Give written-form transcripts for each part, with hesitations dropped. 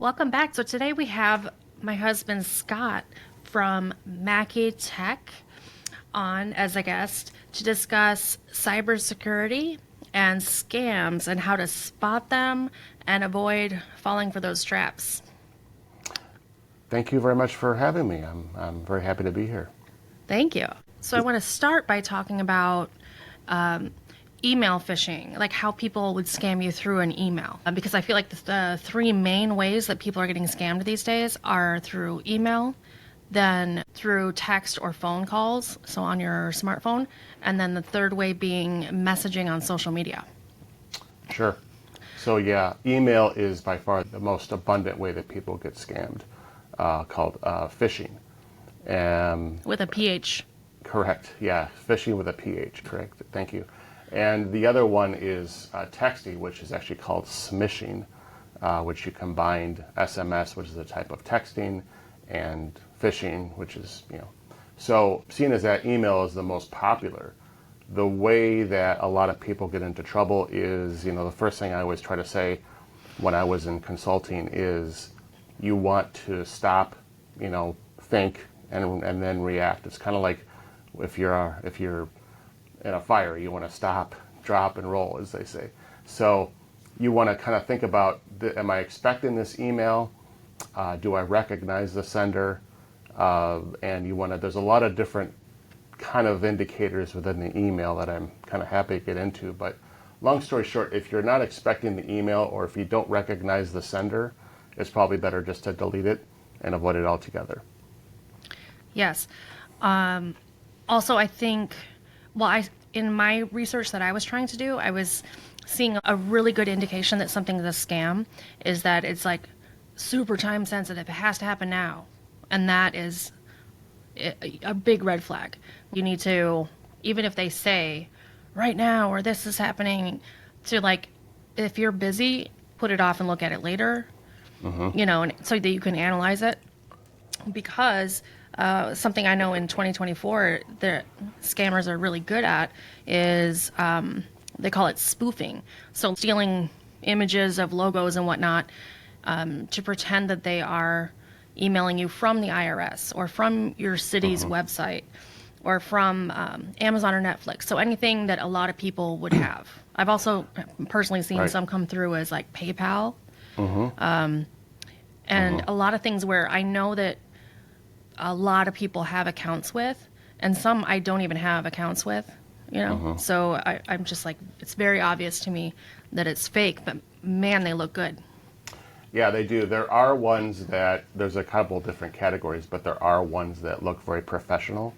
Welcome back. So today we have my husband Scott from Mackey Tech on as a guest to discuss cybersecurity and scams and how to spot them and avoid falling for those traps. Thank you very much for having me. I'm very happy to be here. Thank you. So I want to start by talking about email phishing, like how people would scam you through an email. Because I feel like the three main ways that people are getting scammed these days are through email, then through text or phone calls, so on your smartphone, and then the third way being messaging on social media. Sure. So yeah, email is by far the most abundant way that people get scammed, called phishing. With a PH. Correct. Yeah, phishing with a PH. Correct. Thank you. And the other one is texting, which is actually called smishing, which you combined SMS, which is a type of texting, and phishing, which is, So seeing as that email is the most popular, the way that a lot of people get into trouble is, the first thing I always try to say when I was in consulting is you want to stop, think, and then react. It's kind of like if you're in a fire, you want to stop, drop, and roll, as they say. So you want to kind of think about, am I expecting this email? Do I recognize the sender? And there's a lot of different kind of indicators within the email that I'm kind of happy to get into. But long story short, if you're not expecting the email or if you don't recognize the sender, it's probably better just to delete it and avoid it altogether. Yes. Also, I think, in my research that I was trying to do, I was seeing a really good indication that something's a scam is that it's like super time sensitive. It has to happen now. And that is a big red flag. You need to, even if they say right now or this is happening, to if you're busy, put it off and look at it later, and so that you can analyze it. Because something I know in 2024 the scammers are really good at is they call it spoofing. So stealing images of logos and whatnot to pretend that they are emailing you from the IRS or from your city's website or from Amazon or Netflix. So anything that a lot of people would have. I've also personally seen some come through as like PayPal. And a lot of things where I know that a lot of people have accounts with, and some I don't even have accounts with, So I'm just like, it's very obvious to me that it's fake, but man, they look good. Yeah, they do. There are ones there's a couple different categories, but there are ones that look very professional.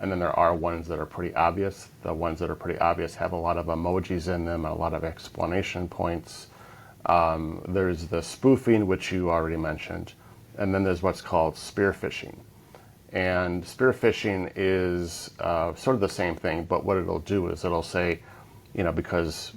And then there are ones that are pretty obvious. The ones that are pretty obvious have a lot of emojis in them, a lot of explanation points. There's the spoofing, which you already mentioned. And then there's what's called spearfishing. And spearfishing is sort of the same thing, but what it'll do is it'll say, because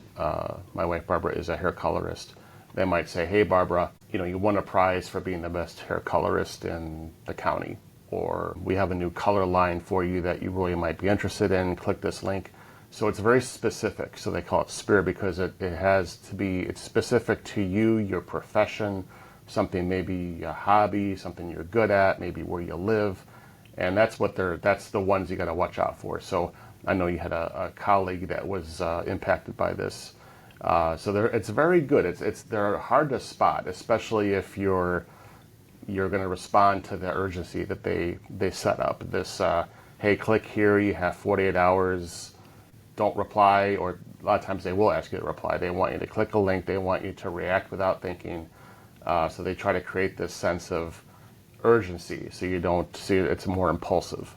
my wife Barbara is a hair colorist, they might say, hey Barbara, you won a prize for being the best hair colorist in the county, or we have a new color line for you that you really might be interested in, click this link. So it's very specific, so they call it spear because it's specific to you, your profession, something, maybe a hobby, something you're good at, maybe where you live. And that's the ones you got to watch out for. So I know you had a colleague that was impacted by this. So it's very good. They're hard to spot, especially if you're going to respond to the urgency that they set up. This, hey, click here, you have 48 hours, don't reply, or a lot of times they will ask you to reply. They want you to click a link, they want you to react without thinking. So they try to create this sense of urgency, so you don't see it's more impulsive.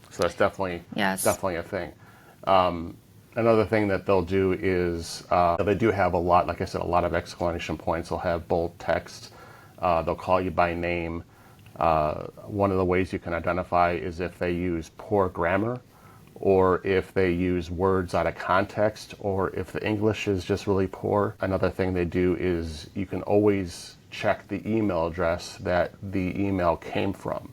So that's definitely a thing. Another thing that they'll do is they do have a lot, like I said, a lot of exclamation points. They'll have bold text. They'll call you by name. One of the ways you can identify is if they use poor grammar, or if they use words out of context, or if the English is just really poor. Another thing they do is you can always check the email address that the email came from.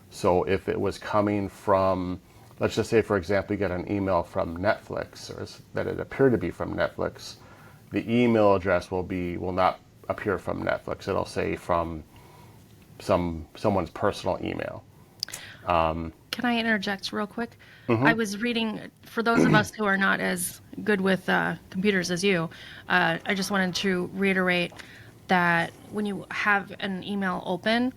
So if it was coming from, let's just say, for example, you get an email from Netflix, or that it appeared to be from Netflix, the email address will not appear from Netflix. It'll say from someone's personal email. Can I interject real quick? I was reading, for those of us who are not as good with computers as you, I just wanted to reiterate that when you have an email open,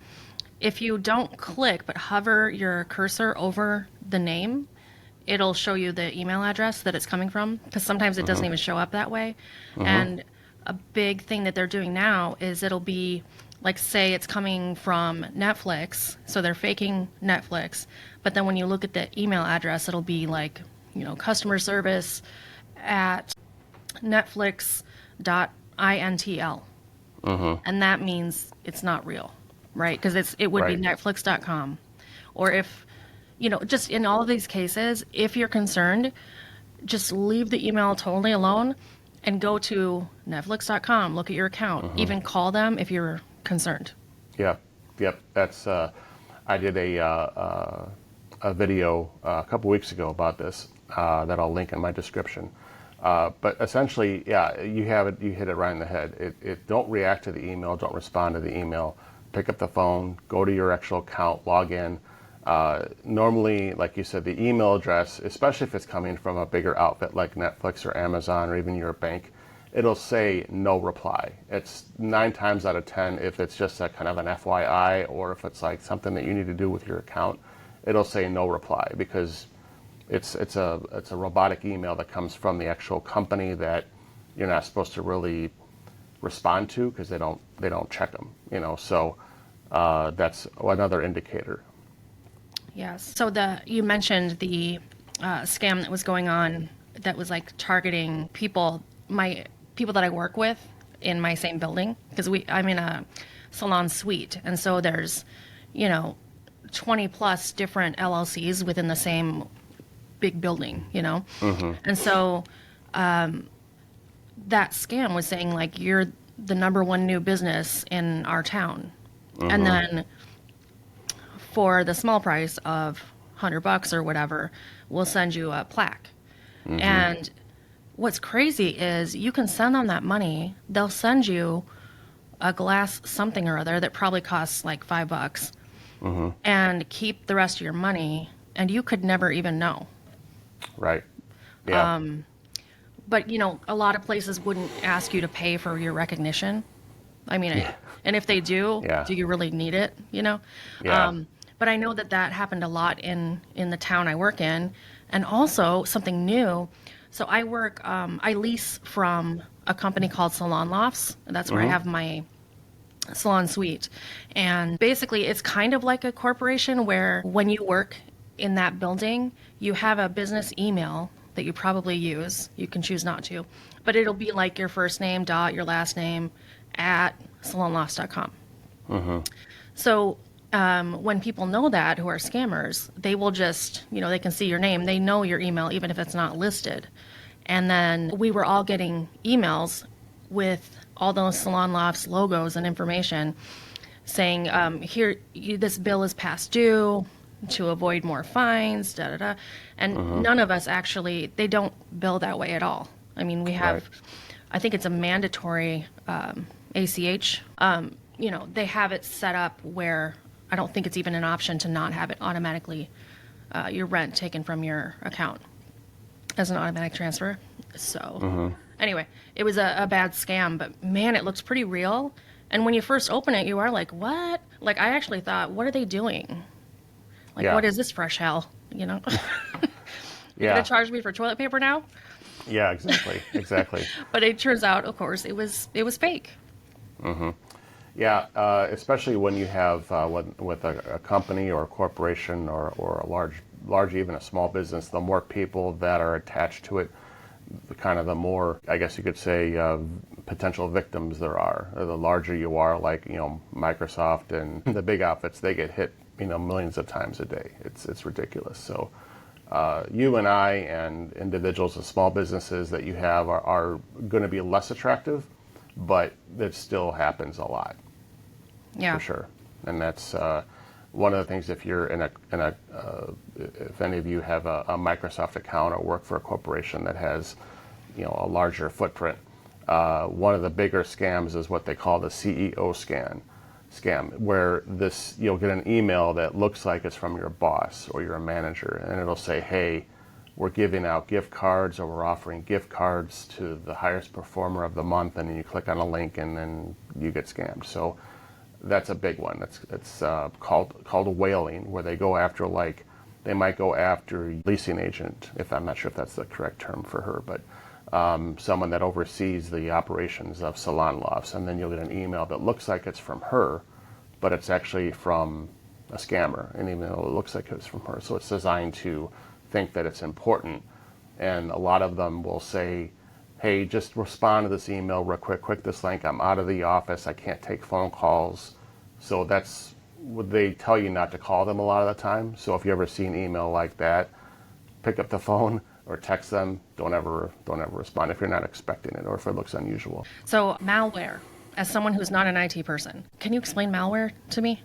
if you don't click but hover your cursor over the name, it'll show you the email address that it's coming from, because sometimes it doesn't even show up that way. And a big thing that they're doing now is it'll be like, say it's coming from Netflix, so they're faking Netflix, but then when you look at the email address, it'll be like, customer service at netflix.intl. And that means it's not real, right? Because it would be netflix.com. Or if, just in all of these cases, if you're concerned, just leave the email totally alone and go to netflix.com, look at your account, even call them if you're concerned. Yep. That's I did a video a couple weeks ago about this that I'll link in my description. But essentially, you hit it right in the head. Don't react to the email. Don't respond to the email. Pick up the phone. Go to your actual account. Log in. Normally, like you said, the email address, especially if it's coming from a bigger outfit like Netflix or Amazon or even your bank, it'll say no reply. It's 9 times out of 10, if it's just a kind of an FYI, or if it's like something that you need to do with your account, it'll say no reply, because it's a robotic email that comes from the actual company that you're not supposed to really respond to, because they don't check them. So that's another indicator. Yes. So you mentioned the scam that was going on that was like targeting people that I work with in my same building, because I'm in a salon suite, and so there's 20 plus different LLCs within the same big building, and so that scam was saying like, you're the number one new business in our town, and then for the small price of $100 or whatever, we'll send you a plaque. And what's crazy is you can send them that money. They'll send you a glass something or other that probably costs like $5, and keep the rest of your money, and you could never even know. Right. Yeah. But a lot of places wouldn't ask you to pay for your recognition. I mean, and if they do, do you really need it? Yeah. But I know that happened a lot in the town I work in, and also something new. So I lease from a company called Salon Lofts. That's where I have my salon suite. And basically, it's kind of like a corporation where when you work in that building, you have a business email that you probably use. You can choose not to. But it'll be like your first name, your last name, at salonlofts.com. So when people know that, who are scammers, they will just, they can see your name. They know your email, even if it's not listed. And then we were all getting emails with all those Salon Lofts logos and information saying, this bill is past due, to avoid more fines, And none of us actually, they don't bill that way at all. I mean, we have, I think it's a mandatory ACH. They have it set up where I don't think it's even an option to not have it automatically, your rent taken from your account as an automatic transfer. So anyway, it was a bad scam, but man, it looks pretty real. And when you first open it, you are like, what? Like, I actually thought, what are they doing? Like, what is this fresh hell? You're gonna charge me for toilet paper now? Yeah, exactly. But it turns out, of course, it was fake. Yeah, especially when you have with a company or a corporation or a large even a small business, the more people that are attached to it, the more, I guess you could say, potential victims there are. The larger you are, like Microsoft and the big outfits, they get hit millions of times a day. It's ridiculous. So you and I and individuals and small businesses that you have are going to be less attractive, but it still happens a lot. Yeah, for sure. And that's one of the things. If you're if any of you have a Microsoft account or work for a corporation that has a larger footprint, One of the bigger scams is what they call the CEO scam, where you'll get an email that looks like it's from your boss or your manager, and it'll say, hey, we're giving out gift cards, or we're offering gift cards to the highest performer of the month, and then you click on a link and then you get scammed. So that's a big one. It's called whaling, where they go after, like, they might go after a leasing agent, if I'm not sure if that's the correct term for her, but someone that oversees the operations of salon lofts, and then you'll get an email that looks like it's from her, but it's actually from a scammer, and even though it looks like it's from her. So it's designed to think that it's important, and a lot of them will say, hey, just respond to this email real quick, click this link, I'm out of the office, I can't take phone calls. So that's what they tell you, not to call them a lot of the time. So if you ever see an email like that, pick up the phone or text them. Don't ever respond if you're not expecting it or if it looks unusual. So malware, as someone who's not an IT person, can you explain malware to me?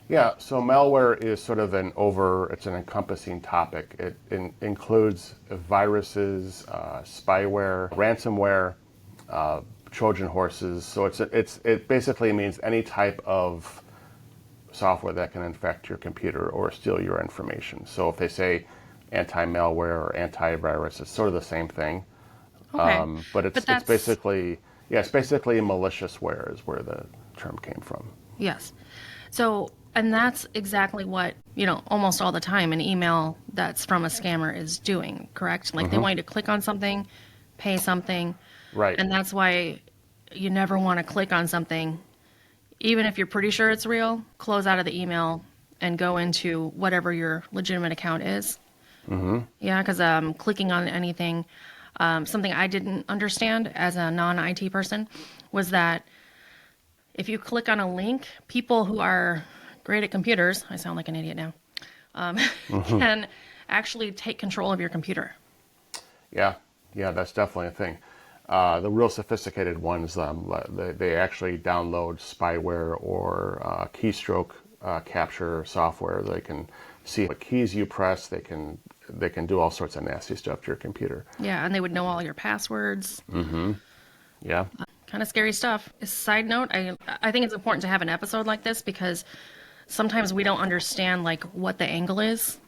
Yeah, so malware is sort of it's an encompassing topic. It includes viruses, spyware, ransomware, Trojan horses. So it basically means any type of software that can infect your computer or steal your information. So if they say anti-malware or antivirus, it's sort of the same thing. Okay. But it's basically maliciousware is where the term came from. Yes. So, and that's exactly what, almost all the time an email that's from a scammer is doing, correct? Like they want you to click on something, pay something. Right. And that's why you never want to click on something, even if you're pretty sure it's real. Close out of the email and go into whatever your legitimate account is. Yeah, because clicking on anything, something I didn't understand as a non-IT person was that if you click on a link, people who are great at computers, I sound like an idiot now, can actually take control of your computer. Yeah, that's definitely a thing. The real sophisticated ones, they actually download spyware or keystroke capture software. They can see what keys you press. They can do all sorts of nasty stuff to your computer. Yeah, and they would know all your passwords. Yeah. Kind of scary stuff. Side note, I think it's important to have an episode like this because sometimes we don't understand like what the angle is.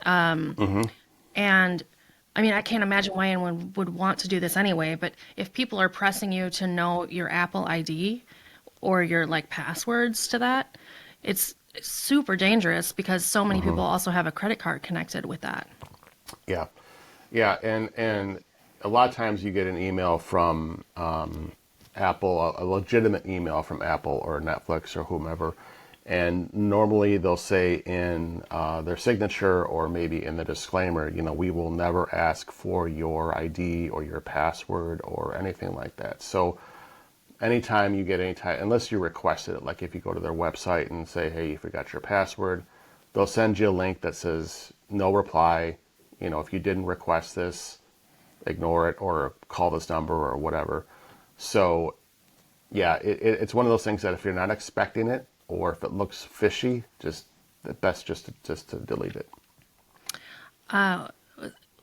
And I mean, I can't imagine why anyone would want to do this anyway, but if people are pressing you to know your Apple ID or your like passwords to that, it's super dangerous because so many people also have a credit card connected with that. Yeah. And a lot of times you get an email from Apple, a legitimate email from Apple or Netflix or whomever, and normally they'll say in their signature or maybe in the disclaimer, we will never ask for your ID or your password or anything like that. So anytime you get unless you requested it, like if you go to their website and say, hey, you forgot your password, they'll send you a link that says no reply. If you didn't request this, ignore it or call this number or whatever. So yeah, it's one of those things that if you're not expecting it or if it looks fishy, best just to delete it.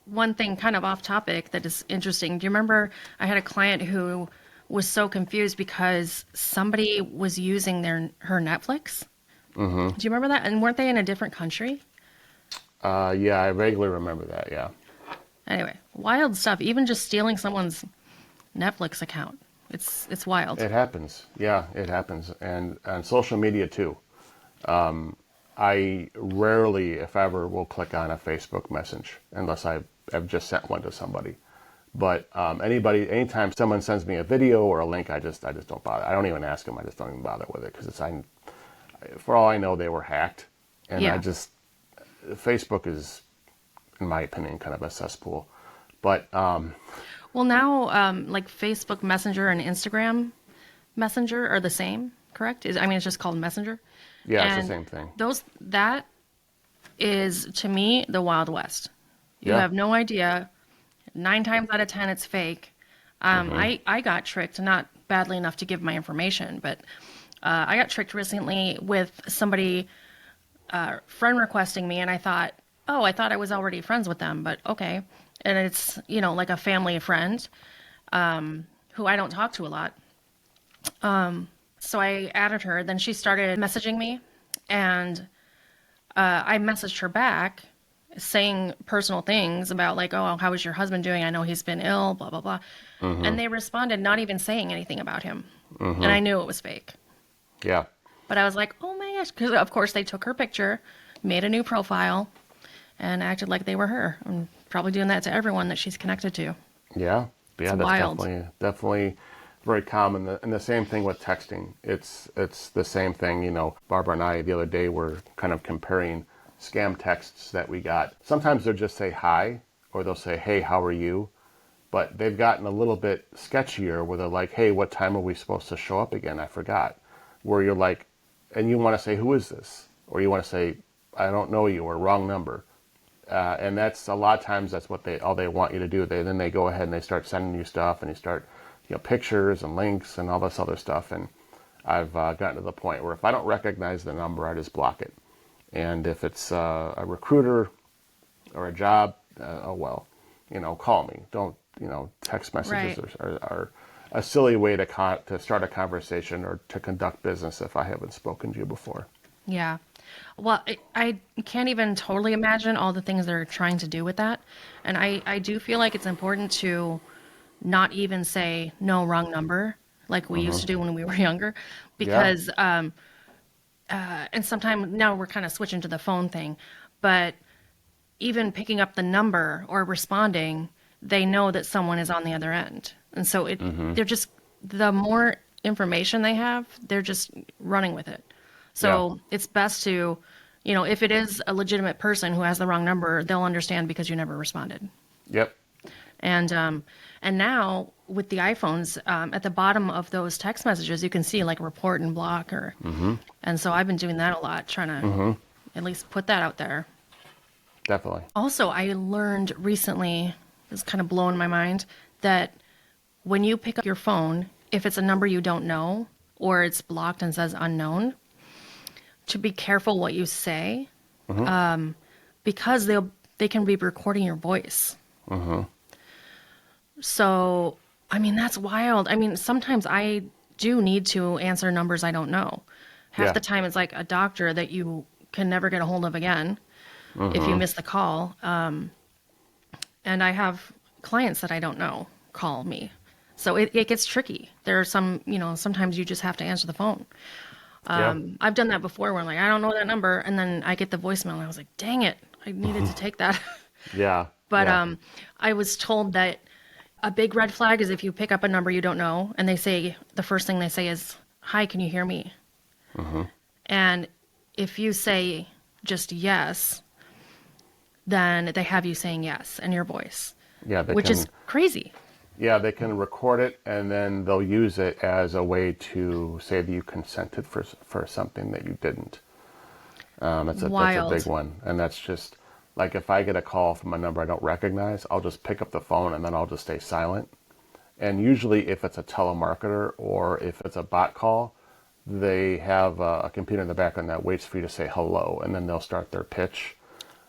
One thing kind of off topic that is interesting. Do you remember I had a client who was so confused because somebody was using her Netflix? Do you remember that? And weren't they in a different country? Yeah, I vaguely remember that, yeah. Anyway, wild stuff. Even just stealing someone's Netflix account. It's wild. It happens. Yeah, it happens. And on social media too. I rarely, if ever, will click on a Facebook message unless I've just sent one to somebody. But anytime someone sends me a video or a link, I just don't bother. I don't even ask them. I just don't even bother with it because for all I know, they were hacked. And Yeah. Facebook is, in my opinion, kind of a cesspool. But Well, now like Facebook Messenger and Instagram Messenger are the same, correct? It's just called Messenger. yeah, And it's the same thing. That is, to me, the Wild West. You Yeah. have no idea. 9 times out of 10, it's fake. I got tricked, not badly enough to give my information, but I got tricked recently with somebody friend requesting me, and I thought I was already friends with them, but okay. And it's, like a family friend. who I don't talk to a lot. So I added her. Then she started messaging me, and I messaged her back saying personal things about like, oh, how is your husband doing? I know he's been ill, blah, blah, blah. And they responded not even saying anything about him. And I knew it was fake. Yeah. But I was like, oh my gosh, because of course they took her picture, made a new profile, and acted like they were her. I'm probably doing that to everyone that she's connected to. Yeah. It's Yeah, that's wild. definitely very common. And the same thing with texting. It's the same thing. You know, Barbara and I the other day were kind of comparing scam texts that we got. Sometimes they'll just say hi, or they'll say, hey, how are you? But they've gotten a little bit sketchier where they're like, hey, what time are we supposed to show up again? I forgot. Where you're like, and you want to say, who is this? Or you want to say, I don't know you, or wrong number. And that's a lot of times that's what all they want you to do. Then they go ahead and they start sending you stuff, and you start, pictures and links and all this other stuff. And I've gotten to the point where if I don't recognize the number, I just block it. And if it's a recruiter or a job, oh well, call me. Don't, text messages Right. are a silly way to start a conversation or to conduct business if I haven't spoken to you before. Yeah. Well, I can't even totally imagine all the things they're trying to do with that. And I do feel like it's important to not even say no, wrong number, like we used to do when we were younger, Yeah. because, and sometimes now we're kind of switching to the phone thing, but even picking up the number or responding, they know that someone is on the other end. And so they're just, the more information they have, they're just running with it. Yeah. So it's best to, if it is a legitimate person who has the wrong number, they'll understand because you never responded. Yep. And now with the iPhones, at the bottom of those text messages, you can see like report and block and so I've been doing that a lot, trying to at least put that out there. Definitely. Also, I learned recently, it's kind of blowing my mind, that when you pick up your phone, if it's a number you don't know or it's blocked and says unknown, to be careful what you say, because they can be recording your voice. So, I mean, that's wild. I mean, sometimes I do need to answer numbers I don't know. Half Yeah. the time it's like a doctor that you can never get a hold of again if you miss the call. And I have clients that I don't know call me. So it gets tricky. There are some, sometimes you just have to answer the phone. Yeah. I've done that before where I'm like, I don't know that number. And then I get the voicemail and I was like, dang it, I needed to take that. Yeah. But Yeah. I was told that a big red flag is if you pick up a number you don't know and the first thing they say is, hi, can you hear me? And if you say just yes, then they have you saying yes in your voice, Yeah. which is crazy. Yeah, they can record it, and then they'll use it as a way to say that you consented for something that you didn't. That's a Wild. big one, and that's just like if I get a call from a number I don't recognize, I'll just pick up the phone and then I'll just stay silent. And usually, if it's a telemarketer or if it's a bot call, they have a computer in the background that waits for you to say hello, and then they'll start their pitch.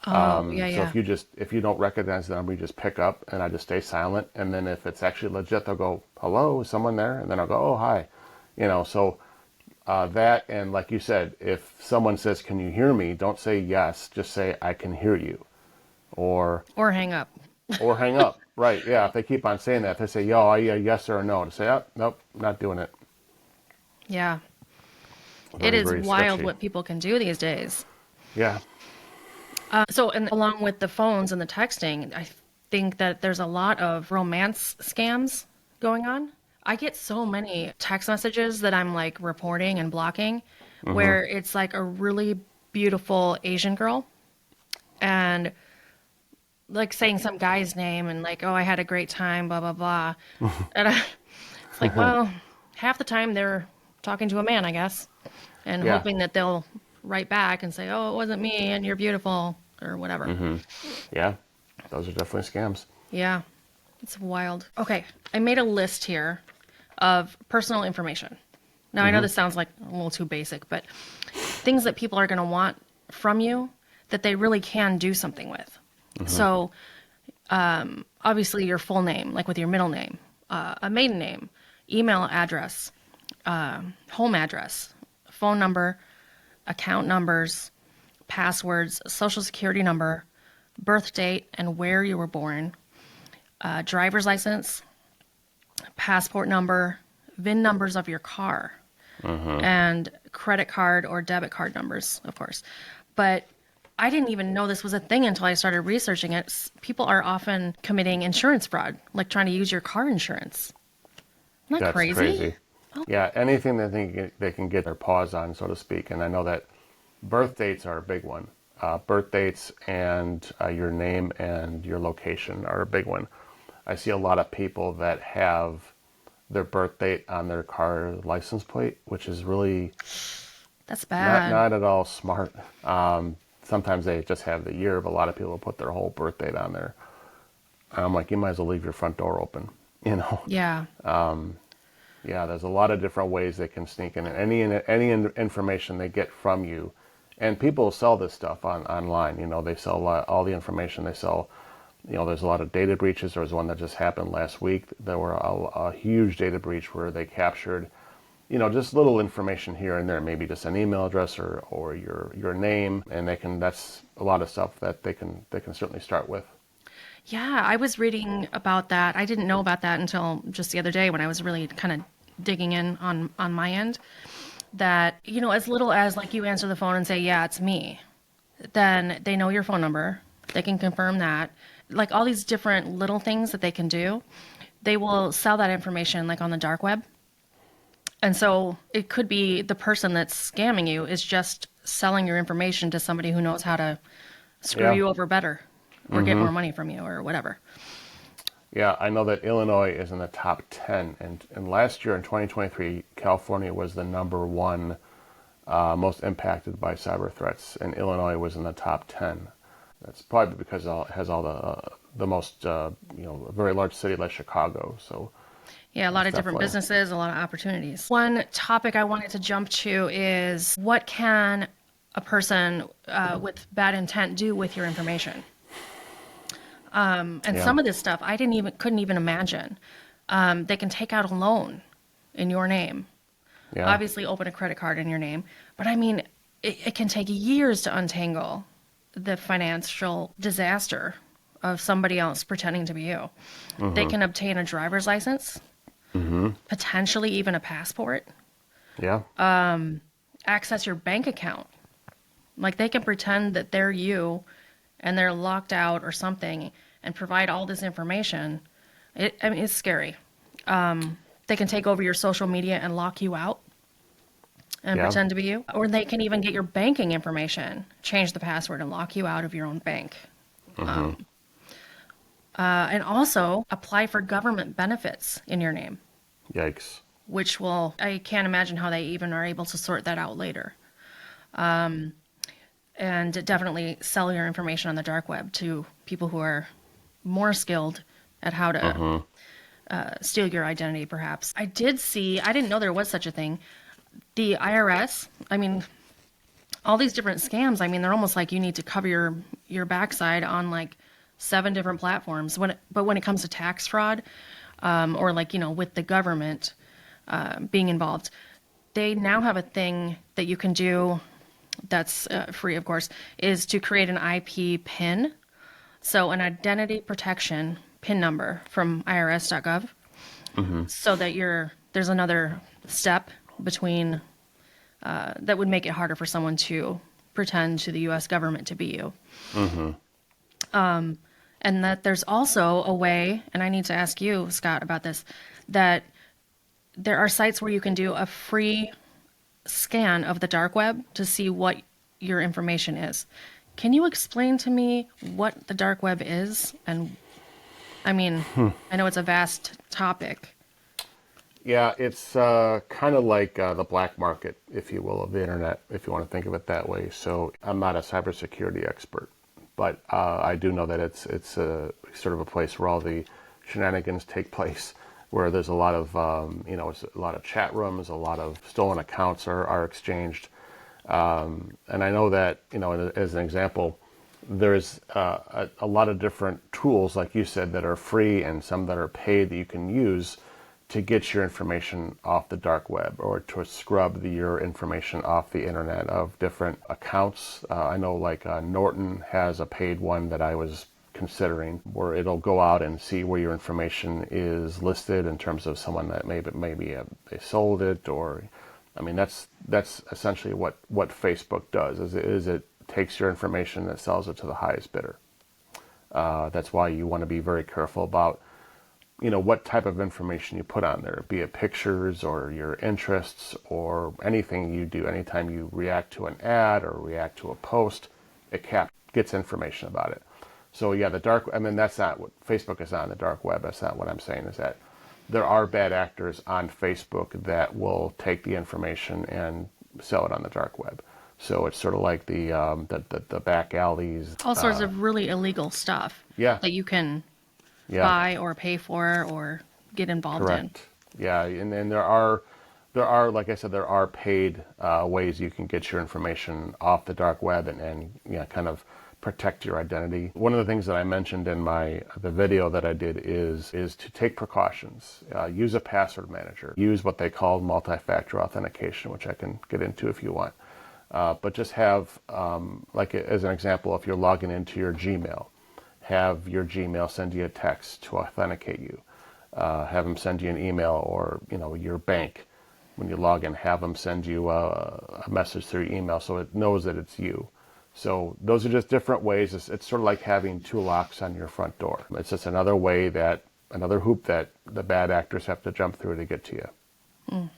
Oh, yeah, So yeah. if you don't recognize the number, you just pick up, and I just stay silent. And then if it's actually legit, they'll go, "Hello, is someone there?" And then I'll go, "Oh, hi," So that, and like you said, if someone says, "Can you hear me?" Don't say yes, just say, "I can hear you," or Or hang up. hang up. Right? Yeah. If they keep on saying that, if they say, "Yo, yes or no," to say, "Oh, nope, not doing it." Yeah. It Very, is very wild sketchy. what people can do these days. Yeah. So, and along with the phones and the texting, I think that there's a lot of romance scams going on. I get so many text messages that I'm like reporting and blocking where it's like a really beautiful Asian girl and like saying some guy's name and like, oh, I had a great time, blah, blah, blah. And it's like, well, half the time they're talking to a man, I guess, and Yeah. hoping that they'll write back and say, oh, it wasn't me and you're beautiful or whatever. Yeah. Those are definitely scams. Yeah, it's wild. Okay, I made a list here of personal information. Now, I know this sounds like a little too basic, but things that people are going to want from you that they really can do something with. So, obviously, your full name, like with your middle name, a maiden name, email address, home address, phone number, account numbers, passwords, social security number, birth date, and where you were born, driver's license, passport number, VIN numbers of your car, and credit card or debit card numbers, of course. But I didn't even know this was a thing until I started researching it. People are often committing insurance fraud, like trying to use your car insurance. Isn't that That's crazy? crazy. Yeah, anything that they can get their paws on, so to speak. And I know that birth dates are a big one. Birth dates and your name and your location are a big one. I see a lot of people that have their birth date on their car license plate, which is really That's bad. not at all smart. Sometimes they just have the year, but a lot of people put their whole birth date on there. I'm like, you might as well leave your front door open, you know? Yeah. Yeah, there's a lot of different ways they can sneak in. Any information they get from you, and people sell this stuff online. You know, they sell all the information. They sell, you know, there's a lot of data breaches. There was one that just happened last week. There were a huge data breach where they captured, you know, just little information here and there, maybe just an email address or your name, and that's a lot of stuff that they can certainly start with. Yeah, I was reading about that. I didn't know about that until just the other day when I was really kind of digging in on my end. That, you know, as little as like you answer the phone and say, yeah, it's me, then they know your phone number. They can confirm that. Like all these different little things that they can do, they will sell that information like on the dark web. And so it could be the person that's scamming you is just selling your information to somebody who knows how to screw Yeah. you over better or get more money from you or whatever. Yeah, I know that Illinois is in the top 10, and last year in 2023, California was the number one most impacted by cyber threats, and Illinois was in the top 10. That's probably because it has all the most, you know, a very large city like Chicago. So Yeah, a lot of that's different definitely, businesses, a lot of opportunities. One topic I wanted to jump to is what can a person with bad intent do with your information? And yeah, some of this stuff I couldn't even imagine. They can take out a loan in your name, yeah, obviously open a credit card in your name, but I mean, it can take years to untangle the financial disaster of somebody else pretending to be you. They can obtain a driver's license, potentially even a passport, yeah, access your bank account. Like they can pretend that they're you and they're locked out or something and provide all this information. I mean, it's scary. They can take over your social media and lock you out and yeah, pretend to be you. Or they can even get your banking information, change the password, and lock you out of your own bank. And also apply for government benefits in your name, yikes. which I can't imagine how they even are able to sort that out later. And definitely sell your information on the dark web to people who are more skilled at how to steal your identity, perhaps. I didn't know there was such a thing. The IRS, I mean, all these different scams, I mean, they're almost like you need to cover your backside on like 7 different platforms. But when it comes to tax fraud, or like, you know, with the government being involved, they now have a thing that you can do that's free, of course, is to create an IP PIN. So an identity protection PIN number from irs.gov, so that there's another step between that would make it harder for someone to pretend to the U.S. government to be you. And that there's also a way, and I need to ask you, Scott, about this, that there are sites where you can do a free scan of the dark web to see what your information is. Can you explain to me what the dark web is? And I mean, I know it's a vast topic. Yeah, it's kind of like the black market, if you will, of the internet, if you want to think of it that way. So I'm not a cybersecurity expert, but I do know that it's sort of a place where all the shenanigans take place, where there's a lot of you know, a lot of chat rooms, a lot of stolen accounts are exchanged, and I know that, you know, as an example, there's a lot of different tools, like you said, that are free and some that are paid that you can use to get your information off the dark web or to scrub your information off the internet of different accounts. I know like Norton has a paid one that I was considering where it'll go out and see where your information is listed in terms of someone that maybe they sold it, or I mean that's essentially what Facebook does is it takes your information and sells it to the highest bidder. That's why you want to be very careful about what type of information you put on there, be it pictures or your interests or anything you do. Anytime you react to an ad or react to a post, it gets information about it. So yeah, that's not what Facebook is on the dark web. That's not what I'm saying, is that there are bad actors on Facebook that will take the information and sell it on the dark web. So it's sort of like the back alleys. All sorts of really illegal stuff Yeah. that you can Yeah. buy or pay for or get involved in. Correct. Yeah, and then there are, like I said, there are paid ways you can get your information off the dark web and kind of protect your identity. One of the things that I mentioned in the video that I did is to take precautions. Use a password manager. Use what they call multi-factor authentication, which I can get into if you want. But just have, as an example, if you're logging into your Gmail, have your Gmail send you a text to authenticate you. Have them send you an email, or your bank. When you log in, have them send you a message through your email so it knows that it's you. So those are just different ways. It's sort of like having two locks on your front door. It's just another hoop that the bad actors have to jump through to get to you. Mm.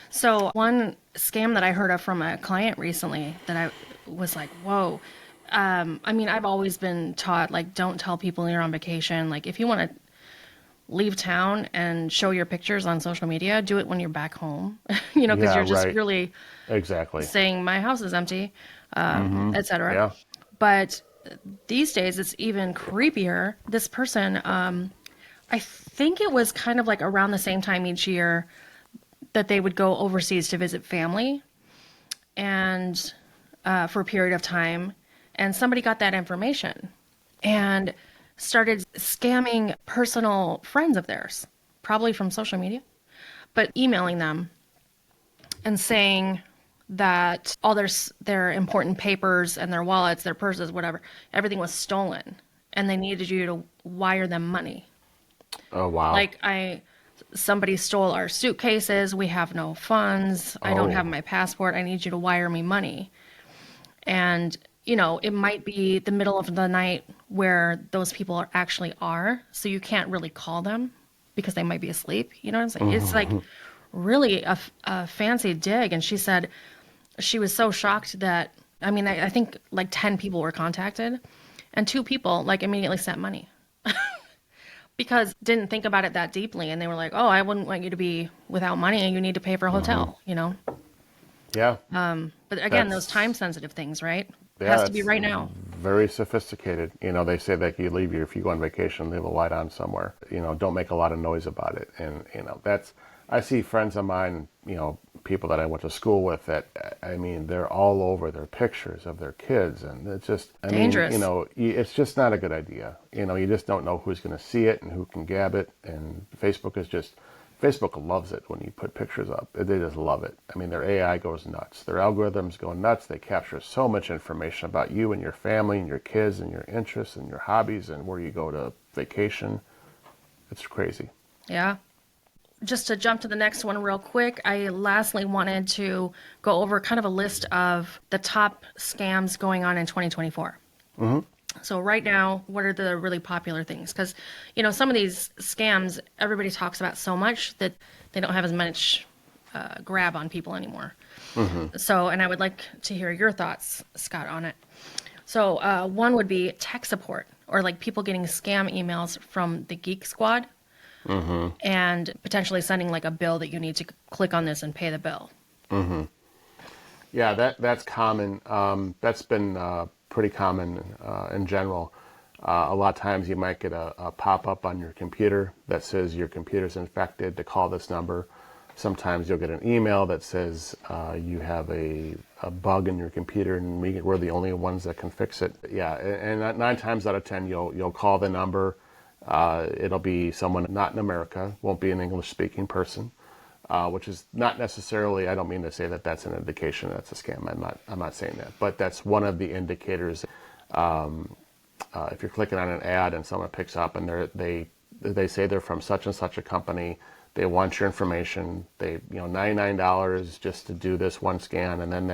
So one scam that I heard of from a client recently that I was like, whoa. I mean, I've always been taught, like, don't tell people you're on vacation. Like, if you want to leave town and show your pictures on social media, do it when you're back home, because you're just really exactly saying my house is empty, etc. Yeah. But these days it's even creepier. This person, I think it was kind of like around the same time each year that they would go overseas to visit family and for a period of time. And somebody got that information and started scamming personal friends of theirs, probably from social media, but emailing them and saying that all their important papers and their wallets, their purses, whatever, everything was stolen, and they needed you to wire them money. Oh, wow. Like, somebody stole our suitcases. We have no funds. I don't have my passport. I need you to wire me money. And it might be the middle of the night where those people actually are, so you can't really call them because they might be asleep. You know what I'm saying? It's like really a fancy dig. And she said she was so shocked that, I think like 10 people were contacted, and 2 people like immediately sent money because didn't think about it that deeply. And they were like, oh, I wouldn't want you to be without money and you need to pay for a hotel, Yeah. But again, those time sensitive things, right? Yeah, Has to be right now. Very sophisticated. They say that if you go on vacation, leave a light on somewhere. Don't make a lot of noise about it. And I see friends of mine, people that I went to school with that, they're all over their pictures of their kids, and it's just dangerous. It's just not a good idea. You just don't know who's going to see it and who can gab it. And Facebook loves it when you put pictures up. They just love it. Their AI goes nuts. Their algorithms go nuts. They capture so much information about you and your family and your kids and your interests and your hobbies and where you go to vacation. It's crazy. Yeah. Just to jump to the next one real quick, I lastly wanted to go over kind of a list of the top scams going on in 2024. Mm-hmm. So right now, what are the really popular things? Because, some of these scams, everybody talks about so much that they don't have as much grab on people anymore. Mm-hmm. So, and I would like to hear your thoughts, Scott, on it. So one would be tech support, or like people getting scam emails from the Geek Squad, mm-hmm. and potentially sending like a bill that you need to click on this and pay the bill. Mm-hmm. Yeah, that's common. That's been pretty common in general. A lot of times you might get a pop-up on your computer that says your computer's infected, to call this number. Sometimes you'll get an email that says you have a bug in your computer and we're the only ones that can fix it. Yeah, and 9 times out of 10 you'll call the number. It'll be someone not in America, won't be an English-speaking person, which is not necessarily. I don't mean to say that that's an indication that's a scam. I'm not saying that, but that's one of the indicators. If you're clicking on an ad and someone picks up and they say they're from such and such a company, they want your information. They $99 just to do this one scan, and then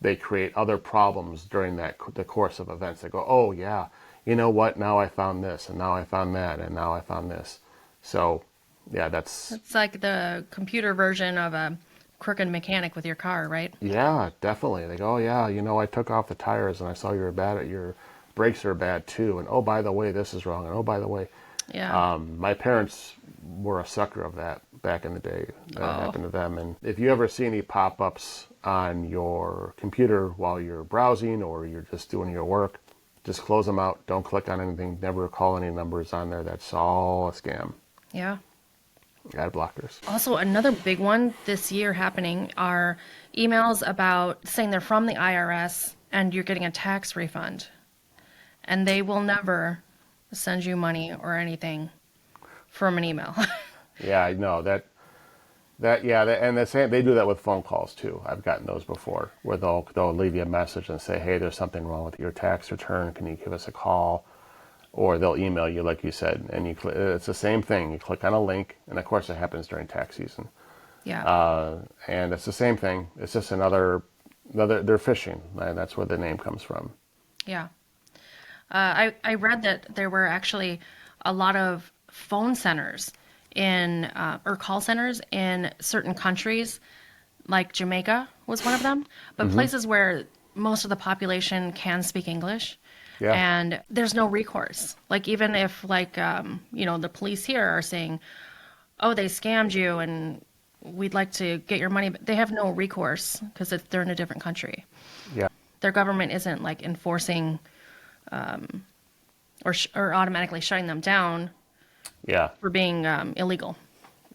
they create other problems during the course of events. They go, oh yeah, you know what? Now I found this, and now I found that, and now I found this. So yeah, It's like the computer version of a crooked mechanic with your car, right? yeah, definitely. They go, oh yeah, I took off the tires and I saw your brakes are bad too, and oh by the way, this is wrong, and oh by the way. Yeah. My parents were a sucker of that back in the day. That Oh. happened to them. And if you ever see any pop-ups on your computer while you're browsing or you're just doing your work, just close them out. Don't click on anything. Never call any numbers on there. That's all a scam. Yeah. Ad blockers. Also, another big one this year happening are emails about saying they're from the IRS and you're getting a tax refund. And they will never send you money or anything from an email. Yeah, I know and the same, they do that with phone calls too. I've gotten those before where they'll leave you a message and say, hey, there's something wrong with your tax return. Can you give us a call? Or they'll email you, like you said, and it's the same thing. You click on a link, and of course it happens during tax season. Yeah. And it's the same thing. It's just another they're phishing, and that's where the name comes from. Yeah. I read that there were actually a lot of phone centers or call centers in certain countries, like Jamaica was one of them, but places where most of the population can speak English. Yeah. And there's no recourse. Like even if the police here are saying, oh, they scammed you and we'd like to get your money, but they have no recourse because they're in a different country. Yeah. Their government isn't like enforcing or automatically shutting them down Yeah. for being illegal.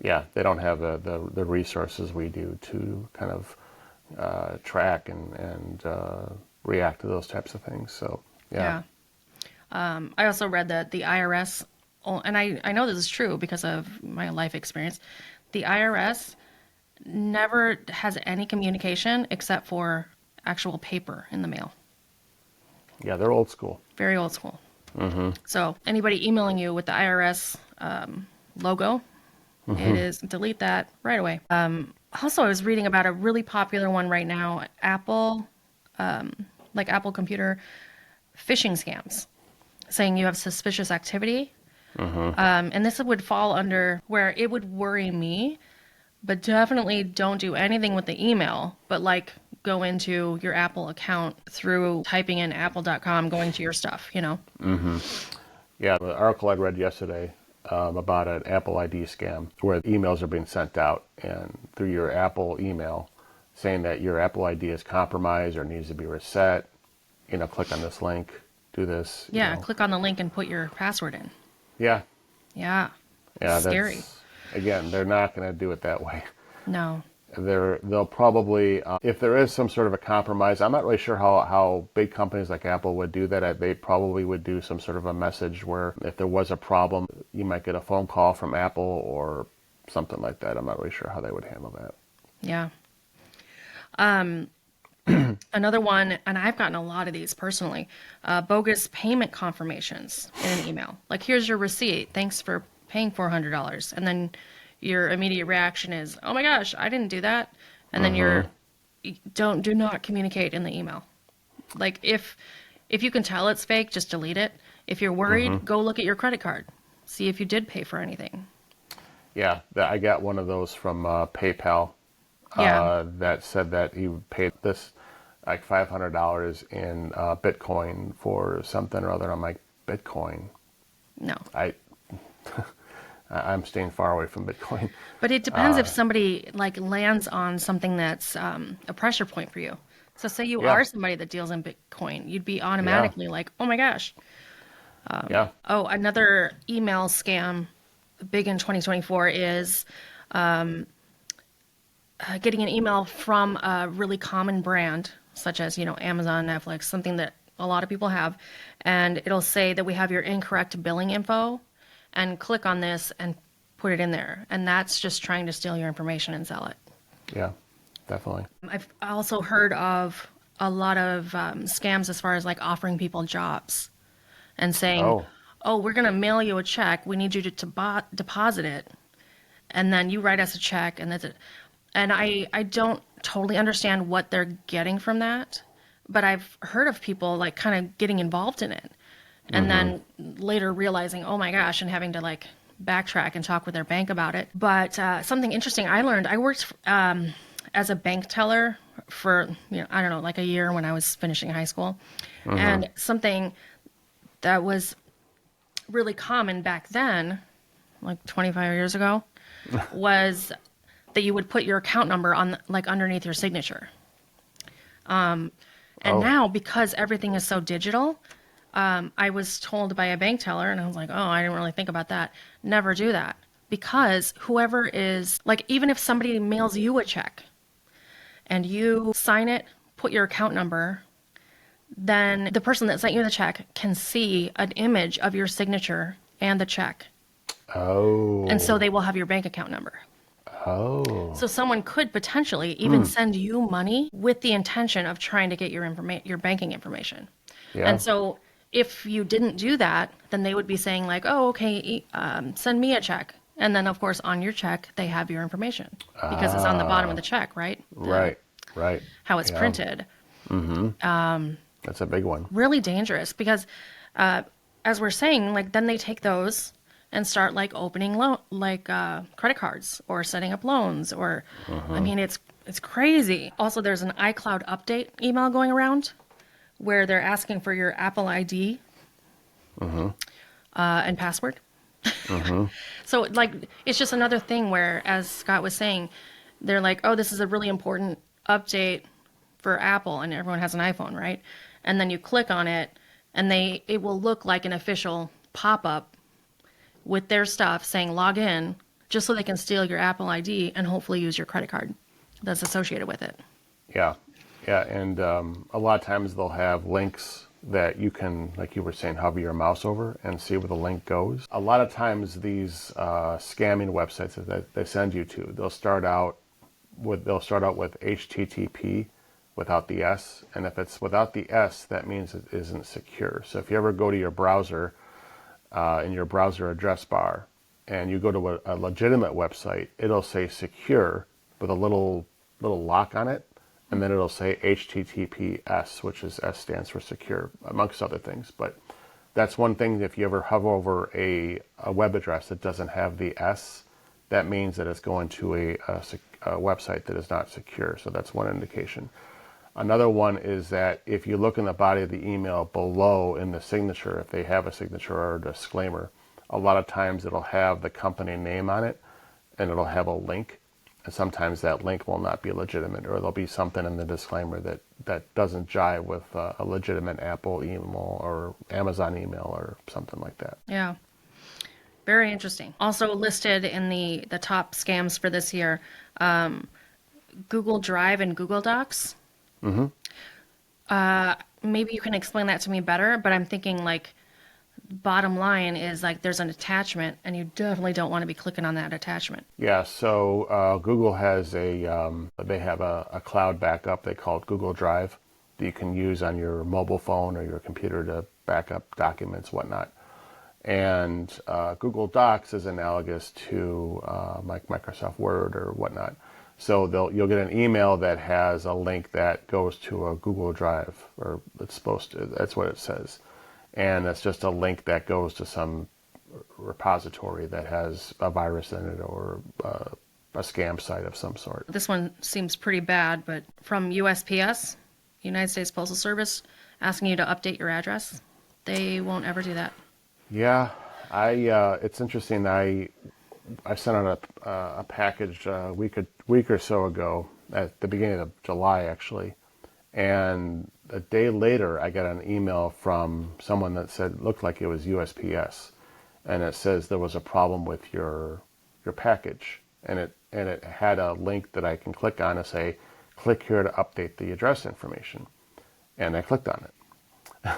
Yeah. They don't have the resources we do to kind of track and react to those types of things. So, yeah. I also read that the IRS, and I know this is true because of my life experience, the IRS never has any communication except for actual paper in the mail. Yeah, they're old school. Very old school. So anybody emailing you with the IRS logo, it is delete that right away. Also, I was reading about a really popular one right now, Apple computer phishing scams, saying you have suspicious activity. And this would fall under where it would worry me, but definitely don't do anything with the email, but like go into your Apple account through typing in apple.com, going to your stuff, Yeah, the article I read yesterday about an Apple ID scam where emails are being sent out and through your Apple email saying that your Apple ID is compromised or needs to be reset. Click on this link, do this. Yeah, click on the link and put your password in. Yeah. Yeah. Yeah, Scary. Again, they're not going to do it that way. No. They'll probably, if there is some sort of a compromise, I'm not really sure how big companies like Apple would do that. They probably would do some sort of a message where if there was a problem, you might get a phone call from Apple or something like that. I'm not really sure how they would handle that. Yeah. Another one, and I've gotten a lot of these personally, bogus payment confirmations in an email. Like, here's your receipt. Thanks for paying $400. And then your immediate reaction is, oh my gosh, I didn't do that. And then do not communicate in the email. Like if you can tell it's fake, just delete it. If you're worried, go look at your credit card. See if you did pay for anything. Yeah, I got one of those from PayPal that said that he paid this like $500 in Bitcoin for something or other. I'm like, Bitcoin? No. I'm staying far away from Bitcoin. But it depends if somebody like lands on something that's a pressure point for you. So say you are somebody that deals in Bitcoin, you'd be automatically like, oh my gosh. Oh, another email scam big in 2024 is getting an email from a really common brand, such as, Amazon, Netflix, something that a lot of people have, and it'll say that we have your incorrect billing info, and click on this and put it in there. And that's just trying to steal your information and sell it. Yeah, definitely. I've also heard of a lot of scams as far as like offering people jobs and saying, Oh, oh, we're going to mail you a check. We need you to deposit it. And then you write us a check and that's it. And I don't totally understand what they're getting from that, but I've heard of people like kind of getting involved in it and then later realizing, oh my gosh, and having to like backtrack and talk with their bank about it. But something interesting I learned, I worked as a bank teller for, I don't know, like a year when I was finishing high school. And something that was really common back then, like 25 years ago, was that you would put your account number on like underneath your signature. And Oh. now because everything is so digital, I was told by a bank teller, and I was like, oh, I didn't really think about that. Never do that. Because whoever is, like, even if somebody mails you a check and you sign it, put your account number, then the person that sent you the check can see an image of your signature and the check. Oh. And so they will have your bank account number. Oh. So someone could potentially even send you money with the intention of trying to get your banking information. Yeah. And so if you didn't do that, then they would be saying like, oh, okay, send me a check. And then of course on your check, they have your information because it's on the bottom of the check, right? Right. Right. How it's Yeah. printed. That's a big one. Really dangerous because as we're saying, like then they take those and start like opening credit cards or setting up loans or I mean it's crazy. Also there's an iCloud update email going around where they're asking for your Apple ID and password. So like it's just another thing where, as Scott was saying, they're like, oh, this is a really important update for Apple, and everyone has an iPhone, right? And then you click on it and it will look like an official pop-up with their stuff saying log in, just so they can steal your Apple ID and hopefully use your credit card that's associated with it. Yeah. Yeah. And a lot of times they'll have links that you can, like you were saying, hover your mouse over and see where the link goes. A lot of times these scamming websites that they send you to, they'll start out with HTTP without the S. And if it's without the S, that means it isn't secure. So if you ever go to your browser, in your browser address bar, and you go to a legitimate website, it'll say secure with a little lock on it, and then it'll say HTTPS, which is S stands for secure, amongst other things. But that's one thing. If you ever hover over a web address that doesn't have the S, that means that it's going to a website that is not secure. So that's one indication. Another one is that if you look in the body of the email below in the signature, if they have a signature or a disclaimer, a lot of times it'll have the company name on it and it'll have a link. And sometimes that link will not be legitimate, or there'll be something in the disclaimer that doesn't jive with a legitimate Apple email or Amazon email or something like that. Yeah. Very interesting. Also listed in the top scams for this year, Google Drive and Google Docs. Maybe you can explain that to me better, but I'm thinking like bottom line is like there's an attachment and you definitely don't want to be clicking on that attachment. Yeah, so Google has they have a cloud backup they call it Google Drive that you can use on your mobile phone or your computer to back up documents, whatnot. And Google Docs is analogous to like Microsoft Word or whatnot. So you'll get an email that has a link that goes to a Google Drive, or it's supposed to. That's what it says, and it's just a link that goes to some repository that has a virus in it or a scam site of some sort. This one seems pretty bad, but from USPS, United States Postal Service, asking you to update your address. They won't ever do that. Yeah, it's interesting. I sent out a package a week or so ago, at the beginning of July actually, and a day later I got an email from someone that looked like it was USPS, and it says there was a problem with your package, and and it had a link that I can click on to say, click here to update the address information. And I clicked on it.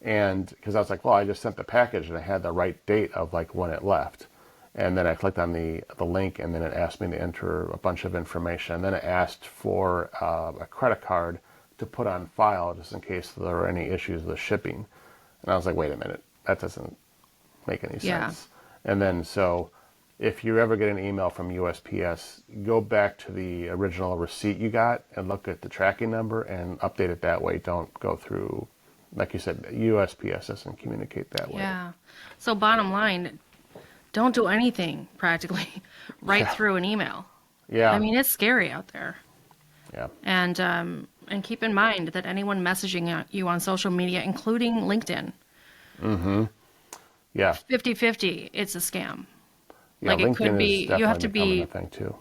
And because I was like, well, I just sent the package and I had the right date of like when it left. And then I clicked on the link, and then it asked me to enter a bunch of information. And then it asked for a credit card to put on file just in case there were any issues with shipping. And I was like, wait a minute, that doesn't make any sense. And then so if you ever get an email from USPS, go back to the original receipt you got and look at the tracking number and update it that way. Don't go through, like you said, USPS doesn't communicate that way. Yeah. So bottom line, don't do anything practically right through an email. Yeah. I mean, it's scary out there. Yeah. And keep in mind that anyone messaging you on social media, including LinkedIn, Yeah. 50-50, it's a scam. Yeah, Like it LinkedIn could be, is definitely you have to becoming be a thing too.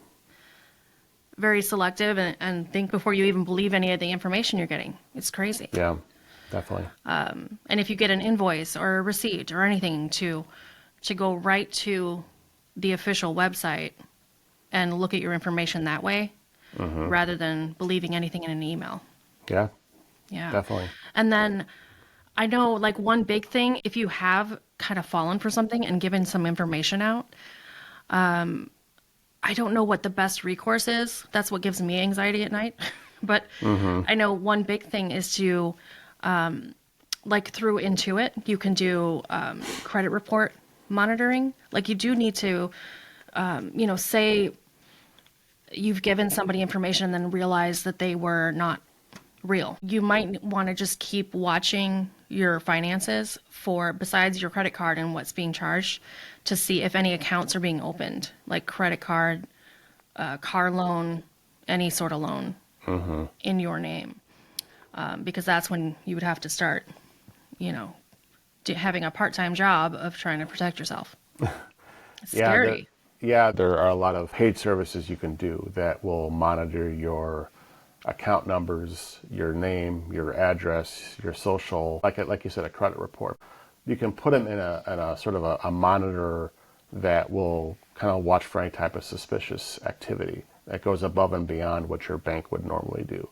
very selective and think before you even believe any of the information you're getting. It's crazy. Yeah, definitely. And if you get an invoice or a receipt or anything to go right to the official website and look at your information that way, rather than believing anything in an email. Yeah, Yeah. definitely. And then I know like one big thing, if you have kind of fallen for something and given some information out, I don't know what the best recourse is. That's what gives me anxiety at night. But I know one big thing is to, like through Intuit, you can do credit report monitoring. Like you do need to, say you've given somebody information and then realize that they were not real. You might want to just keep watching your finances for, besides your credit card and what's being charged, to see if any accounts are being opened, like credit card, car loan, any sort of loan in your name. Because that's when you would have to start, having a part-time job of trying to protect yourself. It's scary. There are a lot of paid services you can do that will monitor your account numbers, your name, your address, your social, like you said, a credit report. You can put them in a sort of a monitor that will kind of watch for any type of suspicious activity that goes above and beyond what your bank would normally do.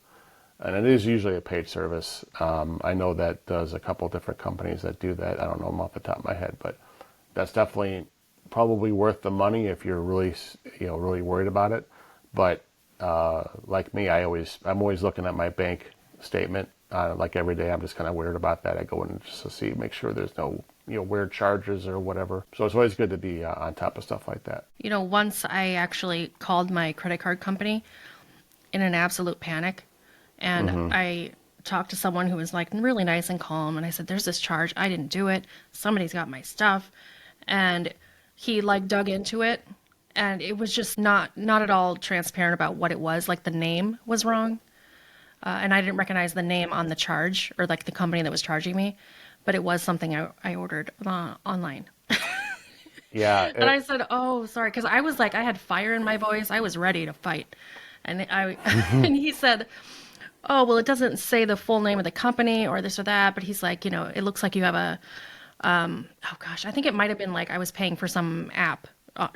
And it is usually a paid service. I know that there's a couple different companies that do that. I don't know them off the top of my head, but that's definitely probably worth the money if you're really, really worried about it. But like me, I'm always looking at my bank statement. Like every day, I'm just kind of weird about that. I go in just to see, make sure there's no, weird charges or whatever. So it's always good to be on top of stuff like that. Once I actually called my credit card company in an absolute panic, and I talked to someone who was like really nice and calm, and I said, "There's this charge. I didn't do it. Somebody's got my stuff," and he like dug into it. And it was just not at all transparent about what it was. Like the name was wrong. And I didn't recognize the name on the charge or like the company that was charging me. But it was something I ordered online. Yeah. And I said, oh, sorry. Because I was like, I had fire in my voice. I was ready to fight. And and he said, oh, well, it doesn't say the full name of the company or this or that. But he's like, it looks like you have a, oh gosh, I think it might have been like I was paying for some app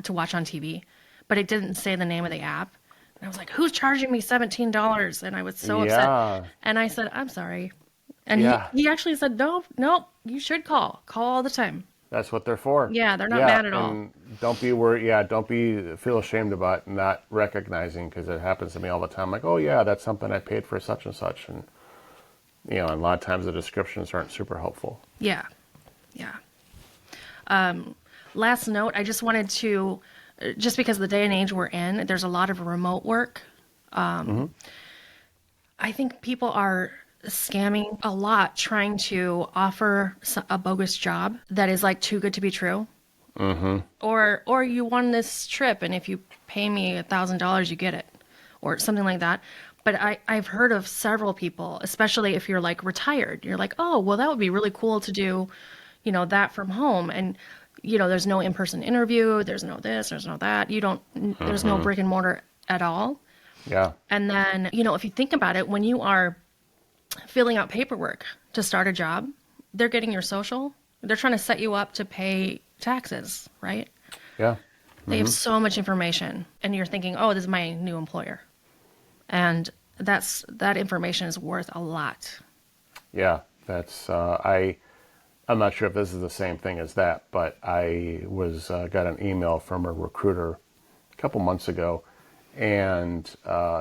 to watch on TV, but it didn't say the name of the app. And I was like, who's charging me $17? And I was so upset. And I said, I'm sorry. And he actually said, no, you should call all the time. That's what they're for. Yeah, they're not mad at all. And don't be worried. Yeah, don't feel ashamed about not recognizing, because it happens to me all the time. Like, oh yeah, that's something I paid for such and such. And, and a lot of times the descriptions aren't super helpful. Yeah. Last note, I just wanted to, just because of the day and age we're in, there's a lot of remote work. I think people are scamming a lot, trying to offer a bogus job that is like too good to be true. Or you won this trip, and if you pay me $1,000, you get it, or something like that. But I've heard of several people, especially if you're like retired, you're like, oh, well, that would be really cool to do, that from home. And there's no in-person interview. There's no this, there's no that. There's no brick and mortar at all. Yeah. And then, if you think about it, when you are filling out paperwork to start a job, they're getting your social. They're trying to set you up to pay taxes, right? Yeah. They have so much information, and you're thinking, oh, this is my new employer. And that information is worth a lot. Yeah, that's I'm not sure if this is the same thing as that, but I was got an email from a recruiter a couple months ago, and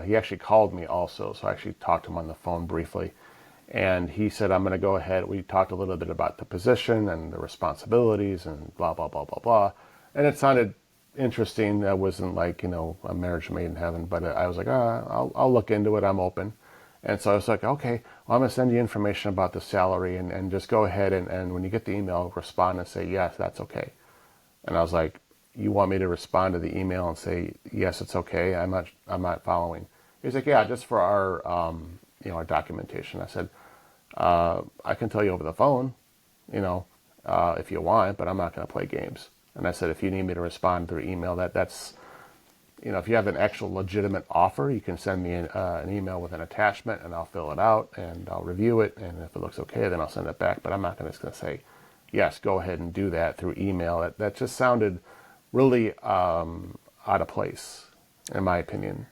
he actually called me also. So I actually talked to him on the phone briefly, and he said, "I'm going to go ahead." We talked a little bit about the position and the responsibilities and blah blah blah blah blah, and it sounded interesting. That wasn't like a marriage made in heaven, but I was like, I'll look into it. I'm open. And so I was like, okay, well, I'm going to send you information about the salary and just go ahead and when you get the email, respond and say, yes, that's okay. And I was like, you want me to respond to the email and say, yes, it's okay. I'm not following. He's like, yeah, just for our documentation. I said, I can tell you over the phone, if you want, but I'm not going to play games. And I said, if you need me to respond through email, that's if you have an actual legitimate offer, you can send me an email with an attachment, and I'll fill it out, and I'll review it, and if it looks okay, then I'll send it back. But I'm not just going to say, yes, go ahead and do that through email. That just sounded really out of place, in my opinion.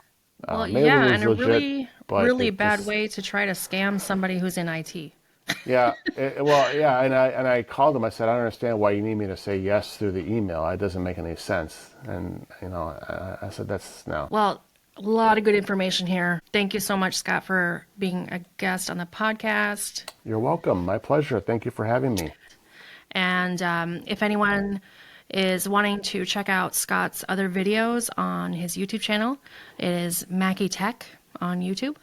Well, Maybe yeah, it was and a legit, really, but really it bad just, way to try to scam somebody who's in IT. yeah, well, yeah, and I called him. I said, I don't understand why you need me to say yes through the email. It doesn't make any sense. And I said, that's no. Well, a lot of good information here. Thank you so much, Scott, for being a guest on the podcast. You're welcome. My pleasure. Thank you for having me. And if anyone is wanting to check out Scott's other videos on his YouTube channel, it is Mackey Tech on YouTube.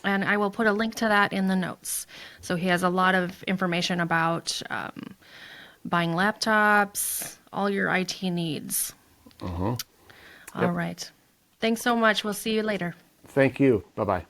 And I will put a link to that in the notes. So he has a lot of information about buying laptops, all your IT needs. Mm-hmm. All Yep. right. Thanks so much. We'll see you later. Thank you. Bye-bye.